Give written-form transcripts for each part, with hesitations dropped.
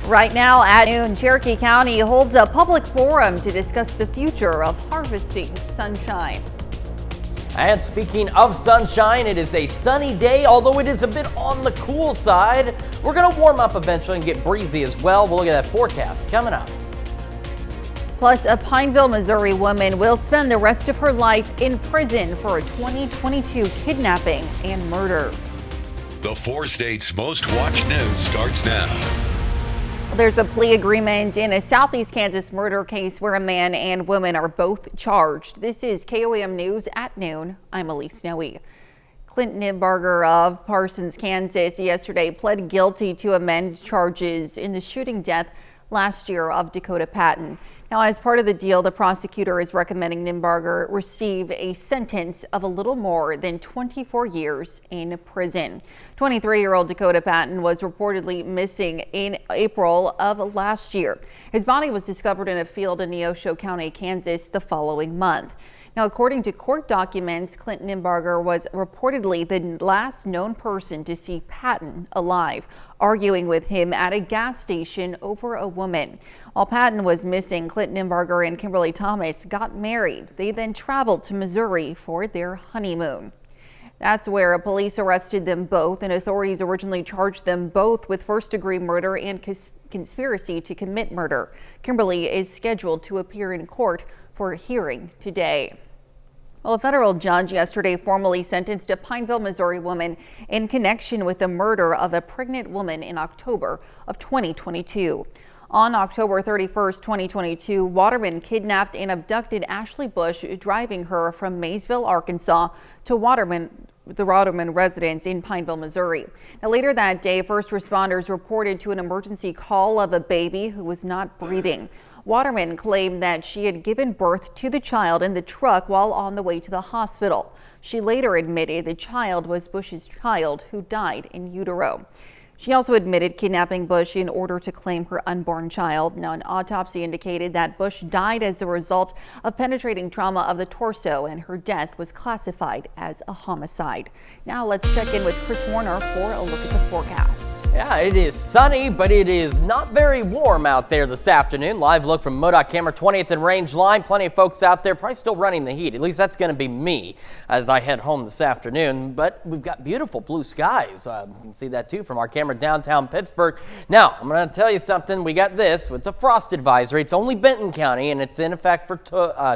Right now at noon, Cherokee County holds a public forum to discuss the future of harvesting sunshine. And speaking of sunshine, it is a sunny day, although it is a bit on the cool side. We're going to warm up eventually and get breezy as well. We'll look at that forecast coming up. Plus, a Pineville, Missouri woman will spend the rest of her life in prison for a 2022 kidnapping and murder. The 4 states' most watched news starts now. There's a plea agreement in a Southeast Kansas murder case where a man and woman are both charged. This is KOAM News at noon. I'm Elise Snowy. Clint Nimbarger of Parsons, Kansas, yesterday pled guilty to amend charges in the shooting death last year of Dakota Patton. Now, as part of the deal, the prosecutor is recommending Nimbarger receive a sentence of a little more than 24 years in prison. 23-year-old Dakota Patton was reportedly missing in April of last year. His body was discovered in a field in Neosho County, Kansas, the following month. Now, according to court documents, Clint Nimbarger was reportedly the last known person to see Patton alive, arguing with him at a gas station over a woman. While Patton was missing, Clint Nimbarger and Kimberly Thomas got married. They then traveled to Missouri for their honeymoon. That's where police arrested them both, and authorities originally charged them both with first-degree murder and conspiracy to commit murder. Kimberly is scheduled to appear in court for a hearing today. Well, a federal judge yesterday formally sentenced a Pineville, Missouri woman in connection with the murder of a pregnant woman in October of 2022. On October 31st, 2022, Waterman kidnapped and abducted Ashley Bush, driving her from Maysville, Arkansas to the Waterman residence in Pineville, Missouri. Now, later that day, first responders reported to an emergency call of a baby who was not breathing. Waterman claimed that she had given birth to the child in the truck while on the way to the hospital. She later admitted the child was Bush's child, who died in utero. She also admitted kidnapping Bush in order to claim her unborn child. Now, an autopsy indicated that Bush died as a result of penetrating trauma of the torso, and her death was classified as a homicide. Now let's check in with Chris Warner for a look at the forecast. Yeah, it is sunny, but it is not very warm out there this afternoon. Live look from MoDOT camera 20th and Range Line. Plenty of folks out there probably still running the heat. At least that's going to be me as I head home this afternoon. But we've got beautiful blue skies. You can see that too from our camera downtown Pittsburgh. Now, I'm going to tell you something. We got this. It's a frost advisory. It's only Benton County, and it's in effect for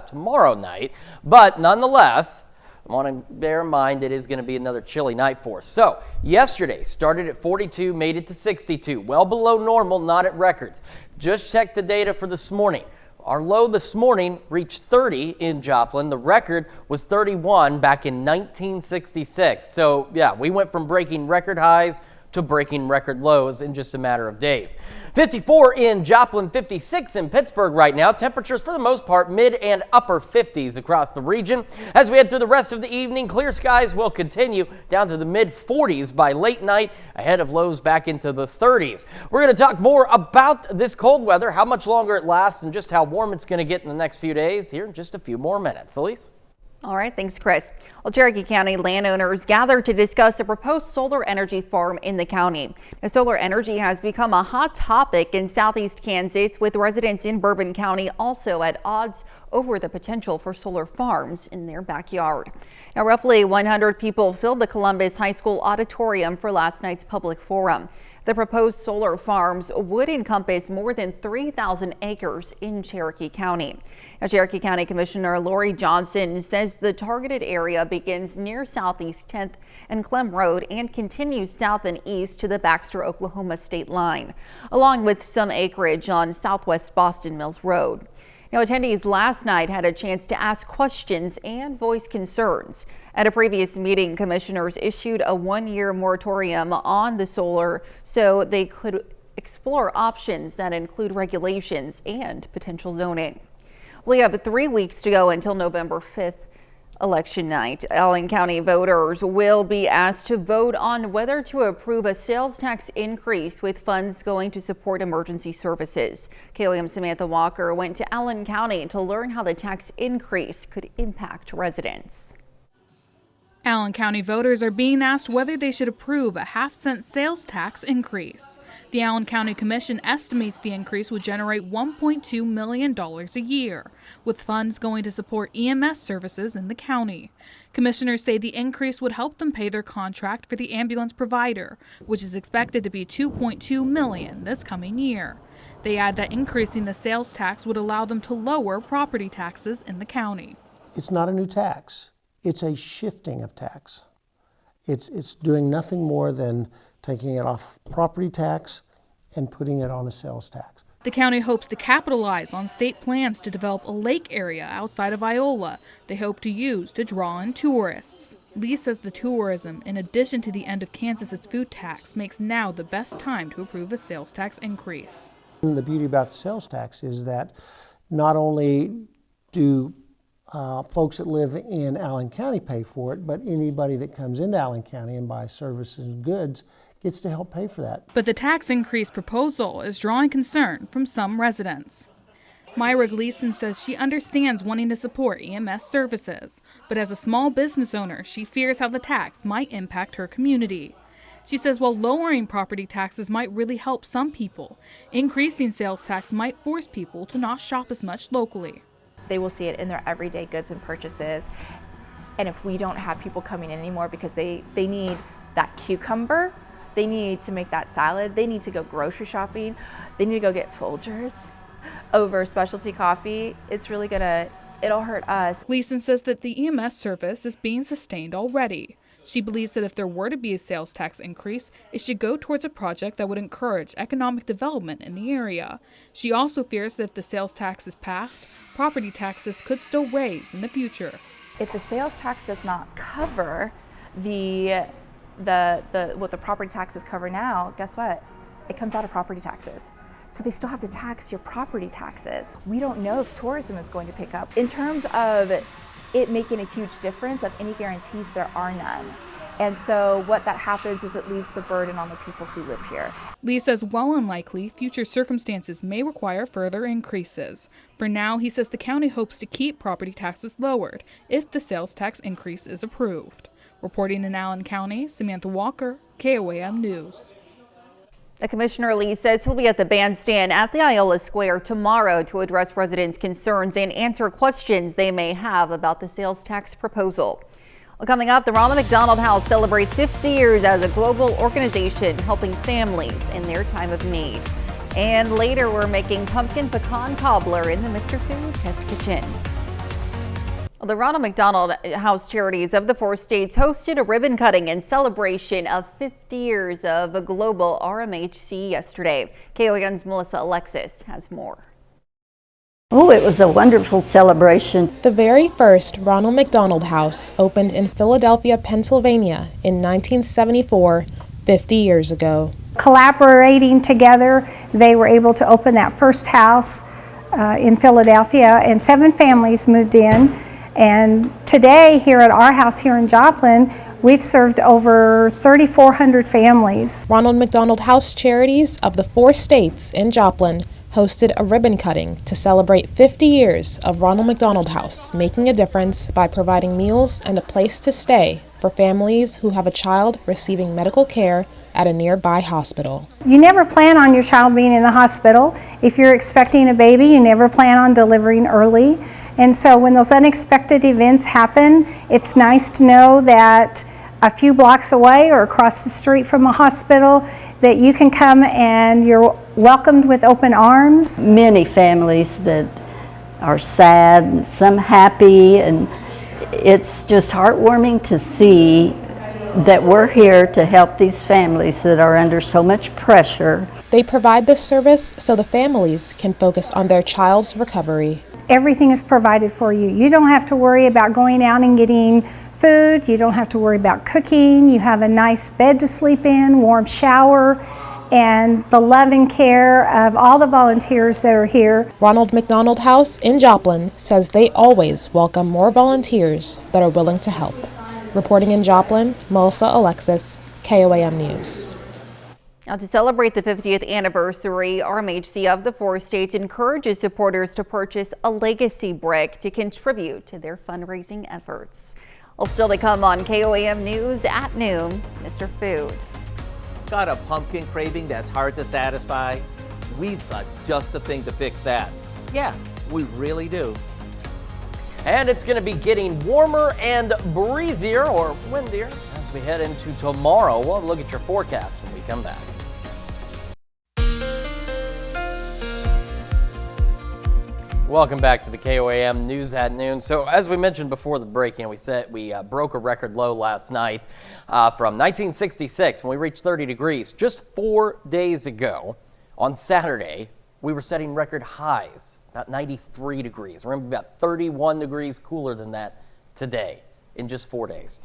tomorrow night. But nonetheless, I want to bear in mind it is going to be another chilly night for us. So yesterday started at 42, made it to 62, well below normal, not at records. Just checked the data for this morning. Our low this morning reached 30 in Joplin. The record was 31 back in 1966. So yeah, we went from breaking record highs to breaking record lows in just a matter of days. 54 in Joplin, 56 in Pittsburgh right now. Temperatures for the most part mid and upper 50s across the region. As we head through the rest of the evening, clear skies will continue down to the mid 40s by late night, ahead of lows back into the 30s. We're going to talk more about this cold weather, how much longer it lasts, and just how warm it's going to get in the next few days here in just a few more minutes. Elise? All right, thanks, Chris. Well, Cherokee County landowners gathered to discuss a proposed solar energy farm in the county. Now, solar energy has become a hot topic in southeast Kansas, with residents in Bourbon County also at odds over the potential for solar farms in their backyard. Now, roughly 100 people filled the Columbus High School auditorium for last night's public forum. The proposed solar farms would encompass more than 3,000 acres in Cherokee County. Now, Cherokee County Commissioner Lori Johnson says the targeted area begins near Southeast 10th and Clem Road and continues south and east to the Baxter, Oklahoma state line, along with some acreage on Southwest Boston Mills Road. Now, attendees last night had a chance to ask questions and voice concerns. At a previous meeting, commissioners issued a one-year moratorium on the solar so they could explore options that include regulations and potential zoning. We have 3 weeks to go until November 5th. Election night. Allen County voters will be asked to vote on whether to approve a sales tax increase, with funds going to support emergency services. KOAM Samantha Walker went to Allen County to learn how the tax increase could impact residents. Allen County voters are being asked whether they should approve a half-cent sales tax increase. The Allen County Commission estimates the increase would generate $1.2 million a year, with funds going to support EMS services in the county. Commissioners say the increase would help them pay their contract for the ambulance provider, which is expected to be $2.2 million this coming year. They add that increasing the sales tax would allow them to lower property taxes in the county. It's not a new tax. It's a shifting of tax. It's doing nothing more than taking it off property tax and putting it on a sales tax. The county hopes to capitalize on state plans to develop a lake area outside of Iola they hope to use to draw in tourists. Lee says the tourism, in addition to the end of Kansas's food tax, makes now the best time to approve a sales tax increase. The beauty about the sales tax is that not only do folks that live in Allen County pay for it, but anybody that comes into Allen County and buys services and goods gets to help pay for that. But the tax increase proposal is drawing concern from some residents. Myra Gleason says she understands wanting to support EMS services, but as a small business owner, she fears how the tax might impact her community. She says while lowering property taxes might really help some people, increasing sales tax might force people to not shop as much locally. They will see it in their everyday goods and purchases. And if we don't have people coming in anymore because they need that cucumber, they need to make that salad, they need to go grocery shopping, they need to go get Folgers over specialty coffee, it'll hurt us. Gleason says that the EMS service is being sustained already. She believes that if there were to be a sales tax increase, it should go towards a project that would encourage economic development in the area. She also fears that if the sales tax is passed, property taxes could still raise in the future. If the sales tax does not cover what the property taxes cover now, guess what? It comes out of property taxes. So they still have to tax your property taxes. We don't know if tourism is going to pick up. In terms of it making a huge difference, of any guarantees, there are none. And so what that happens is it leaves the burden on the people who live here. Lee says while unlikely, future circumstances may require further increases. For now, he says the county hopes to keep property taxes lowered if the sales tax increase is approved. Reporting in Allen County, Samantha Walker, KOAM News. The Commissioner Lee says he'll be at the bandstand at the Iola Square tomorrow to address residents' concerns and answer questions they may have about the sales tax proposal. Well, coming up, the Ronald McDonald House celebrates 50 years as a global organization helping families in their time of need. And later, we're making pumpkin pecan cobbler in the Mr. Food Test Kitchen. Well, the Ronald McDonald House Charities of the 4 states hosted a ribbon cutting in celebration of 50 years of a global RMHC yesterday. KOAM's Melissa Alexis has more. Oh, it was a wonderful celebration. The very first Ronald McDonald House opened in Philadelphia, Pennsylvania in 1974, 50 years ago. Collaborating together, they were able to open that first house in Philadelphia, and 7 families moved in. And today, here at our house here in Joplin, we've served over 3,400 families. Ronald McDonald House Charities of the 4 states in Joplin hosted a ribbon cutting to celebrate 50 years of Ronald McDonald House making a difference by providing meals and a place to stay for families who have a child receiving medical care at a nearby hospital. You never plan on your child being in the hospital. If you're expecting a baby, you never plan on delivering early. And so when those unexpected events happen, it's nice to know that a few blocks away or across the street from a hospital that you can come and you're welcomed with open arms. Many families that are sad, some happy, and it's just heartwarming to see that we're here to help these families that are under so much pressure. They provide this service so the families can focus on their child's recovery. Everything is provided for you. You don't have to worry about going out and getting food. You don't have to worry about cooking. You have a nice bed to sleep in, warm shower, and the love and care of all the volunteers that are here. Ronald McDonald House in Joplin says they always welcome more volunteers that are willing to help. Reporting in Joplin, Melissa Alexis, KOAM News. Now, to celebrate the 50th anniversary, RMHC of the 4 states encourages supporters to purchase a legacy brick to contribute to their fundraising efforts. Well, still to come on KOAM News at noon, Mr. Food. Got a pumpkin craving that's hard to satisfy? We've got just the thing to fix that. Yeah, we really do. And it's going to be getting warmer and breezier or windier as we head into tomorrow. We'll have a look at your forecast when we come back. Welcome back to the KOAM News at Noon. So as we mentioned before the break, we broke a record low last night from 1966 when we reached 30 degrees. Just 4 days ago on Saturday, we were setting record highs, about 93 degrees. We're going to be about 31 degrees cooler than that today in just 4 days.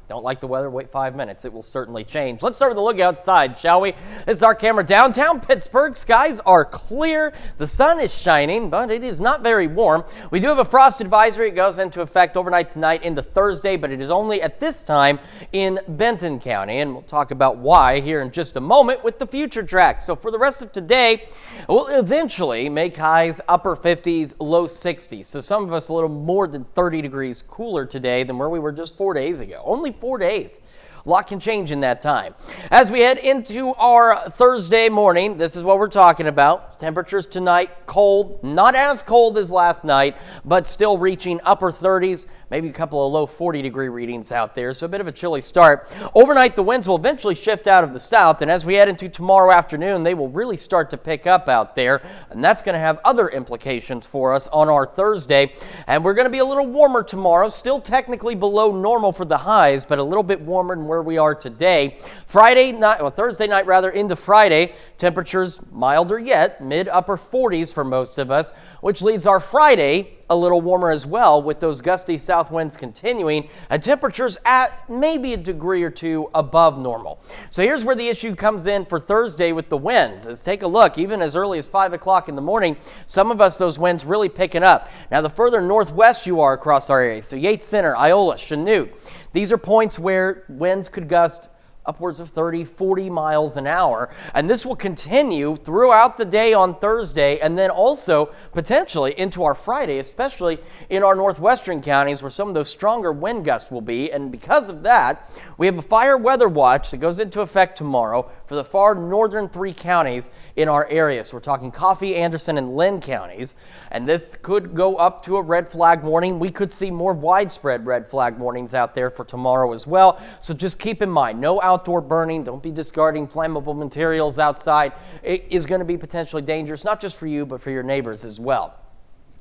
Don't like the weather? Wait 5 minutes. It will certainly change. Let's start with a look outside, shall we? This is our camera downtown Pittsburgh. Skies are clear. The sun is shining, but it is not very warm. We do have a frost advisory. It goes into effect overnight tonight into Thursday, but it is only at this time in Benton County, and we'll talk about why here in just a moment with the future track. So for the rest of today, we'll eventually make highs upper 50s, low 60s. So some of us a little more than 30 degrees cooler today than where we were just 4 days ago. Only 4 days. A lot can change in that time. As we head into our Thursday morning, this is what we're talking about. Temperatures tonight, cold, not as cold as last night, but still reaching upper 30s, maybe a couple of low 40-degree readings out there, so a bit of a chilly start. Overnight, the winds will eventually shift out of the south, and as we head into tomorrow afternoon, they will really start to pick up out there, and that's going to have other implications for us on our Thursday. And we're going to be a little warmer tomorrow, still technically below normal for the highs, but a little bit warmer than where we are today. Thursday night into Friday, temperatures milder yet, mid-upper 40s for most of us, which leaves our Friday a little warmer as well with those gusty south winds continuing and temperatures at maybe a degree or two above normal. So here's where the issue comes in for Thursday with the winds. Let's take a look. Even as early as 5 o'clock in the morning, some of us, those winds really picking up. Now, the further northwest you are across our area, so Yates Center, Iola, Chanute, these are points where winds could gust upwards of 30, 40 miles an hour. And this will continue throughout the day on Thursday and then also potentially into our Friday, especially in our northwestern counties where some of those stronger wind gusts will be. And because of that, we have a fire weather watch that goes into effect tomorrow for the far northern 3 counties in our area. So we're talking Coffee, Anderson, and Lynn counties. And this could go up to a red flag warning. We could see more widespread red flag warnings out there for tomorrow as well. So just keep in mind, no outdoor burning. Don't be discarding flammable materials outside. It is going to be potentially dangerous, not just for you, but for your neighbors as well.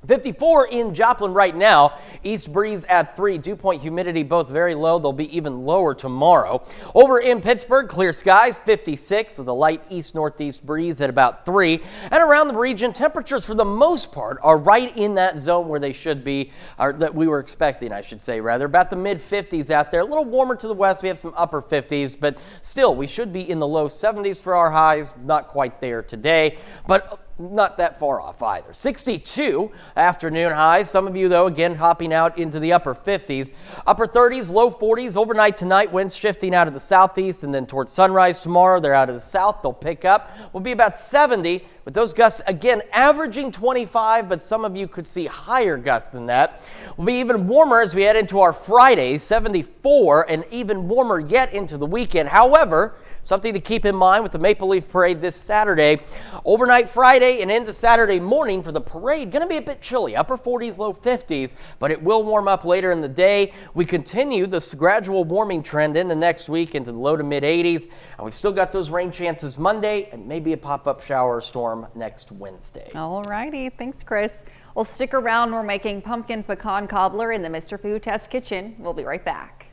54 in Joplin right now. East breeze at 3. Dew point humidity both very low. They'll be even lower tomorrow. Over in Pittsburgh, clear skies, 56 with a light east-northeast breeze at about 3. And around the region, temperatures for the most part are right in that zone where they should be, or that we were expecting, I should say, rather. About the mid-50s out there. A little warmer to the west. We have some upper 50s, but still, we should be in the low 70s for our highs. Not quite there today, but not that far off either. 62 afternoon highs. Some of you, though, again, hopping out into the upper 50s. Upper 30s, low 40s. Overnight tonight, winds shifting out of the southeast, and then towards sunrise tomorrow, they're out of the south. They'll pick up. Will be about 70, with those gusts, again, averaging 25, but some of you could see higher gusts than that. Will be even warmer as we head into our Friday, 74, and even warmer yet into the weekend. However, something to keep in mind with the Maple Leaf Parade this Saturday. Overnight Friday and into Saturday morning for the parade, going to be a bit chilly, upper 40s, low 50s, but it will warm up later in the day. We continue this gradual warming trend into next week into the low to mid 80s, and we've still got those rain chances Monday and maybe a pop-up shower or storm next Wednesday. All righty. Thanks, Chris. Well, stick around. We're making pumpkin pecan cobbler in the Mr. Food Test Kitchen. We'll be right back.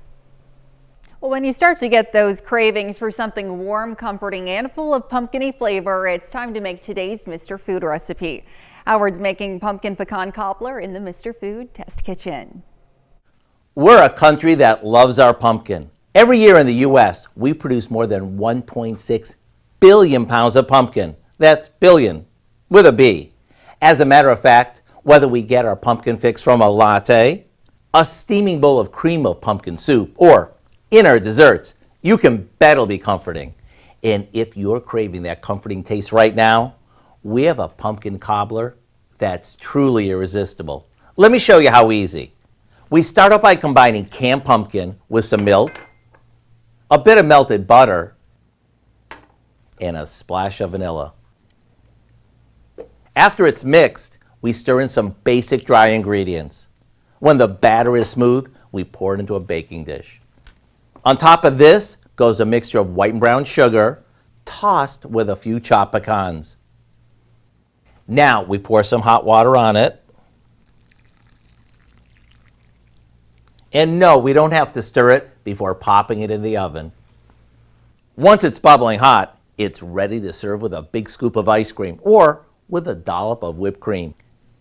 Well, when you start to get those cravings for something warm, comforting, and full of pumpkin-y flavor, it's time to make today's Mr. Food recipe. Howard's making pumpkin pecan cobbler in the Mr. Food Test Kitchen. We're a country that loves our pumpkin. Every year in the U.S., we produce more than 1.6 billion pounds of pumpkin. That's billion with a B. As a matter of fact, whether we get our pumpkin fix from a latte, a steaming bowl of cream of pumpkin soup, or in our desserts, you can bet it'll be comforting. And if you're craving that comforting taste right now, we have a pumpkin cobbler that's truly irresistible. Let me show you how easy. We start out by combining canned pumpkin with some milk, a bit of melted butter, and a splash of vanilla. After it's mixed, we stir in some basic dry ingredients. When the batter is smooth, we pour it into a baking dish. On top of this goes a mixture of white and brown sugar, tossed with a few chopped pecans. Now we pour some hot water on it. And no, we don't have to stir it before popping it in the oven. Once it's bubbling hot, it's ready to serve with a big scoop of ice cream or with a dollop of whipped cream.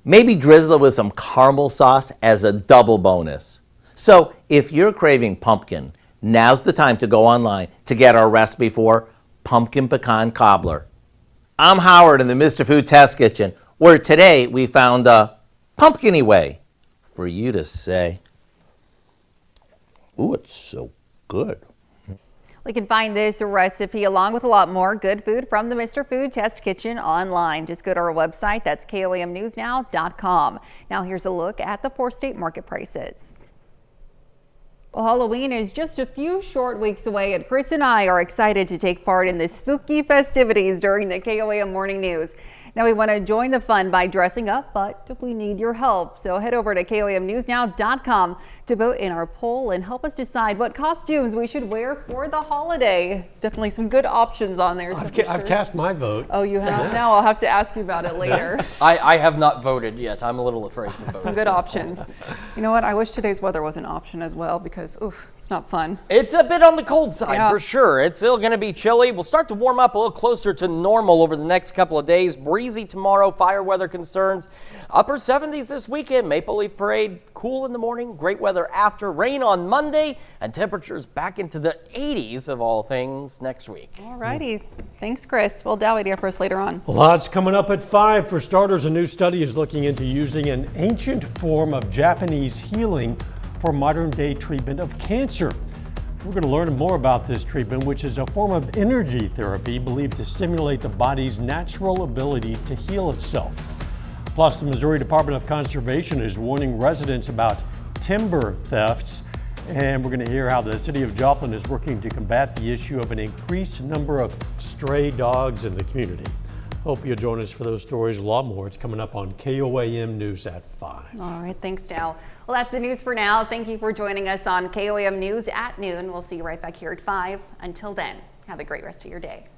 Maybe drizzle it with some caramel sauce as a double bonus. So if you're craving pumpkin, now's the time to go online to get our recipe for pumpkin pecan cobbler. I'm Howard in the Mr. Food Test Kitchen, where today we found a pumpkin-y way for you to say, ooh, it's so good. We can find this recipe along with a lot more good food from the Mr. Food Test Kitchen online. Just go to our website. That's KOAMnewsnow.com. Now here's a look at the 4-state market prices. Well, Halloween is just a few short weeks away, and Chris and I are excited to take part in the spooky festivities during the KOAM Morning News. Now, we want to join the fun by dressing up, but we need your help. So head over to KOAMnewsnow.com to vote in our poll and help us decide what costumes we should wear for the holiday. It's definitely some good options on there. I've cast my vote. Oh, you have? Yes. Now I'll have to ask you about it later. I have not voted yet. I'm a little afraid to vote. Some good options. You know what? I wish today's weather was an option as well because, oof, it's not fun. It's a bit on the cold side for sure. It's still going to be chilly. We'll start to warm up a little closer to normal over the next couple of days. Breezy tomorrow, fire weather concerns. Upper 70s this weekend. Maple Leaf Parade, cool in the morning, great weather after. Rain on Monday, and temperatures back into the 80s of all things next week. All righty. Thanks, Chris. Well, Dow, what do you have for us later on? Lots coming up at 5. For starters, a new study is looking into using an ancient form of Japanese healing for modern-day treatment of cancer. We're going to learn more about this treatment, which is a form of energy therapy believed to stimulate the body's natural ability to heal itself. Plus, the Missouri Department of Conservation is warning residents about timber thefts, and we're going to hear how the city of Joplin is working to combat the issue of an increased number of stray dogs in the community. Hope you'll join us for those stories. A lot more. It's coming up on KOAM News at 5. All right. Thanks, Dow. Well, that's the news for now. Thank you for joining us on KOAM News at noon. We'll see you right back here at 5. Until then, have a great rest of your day.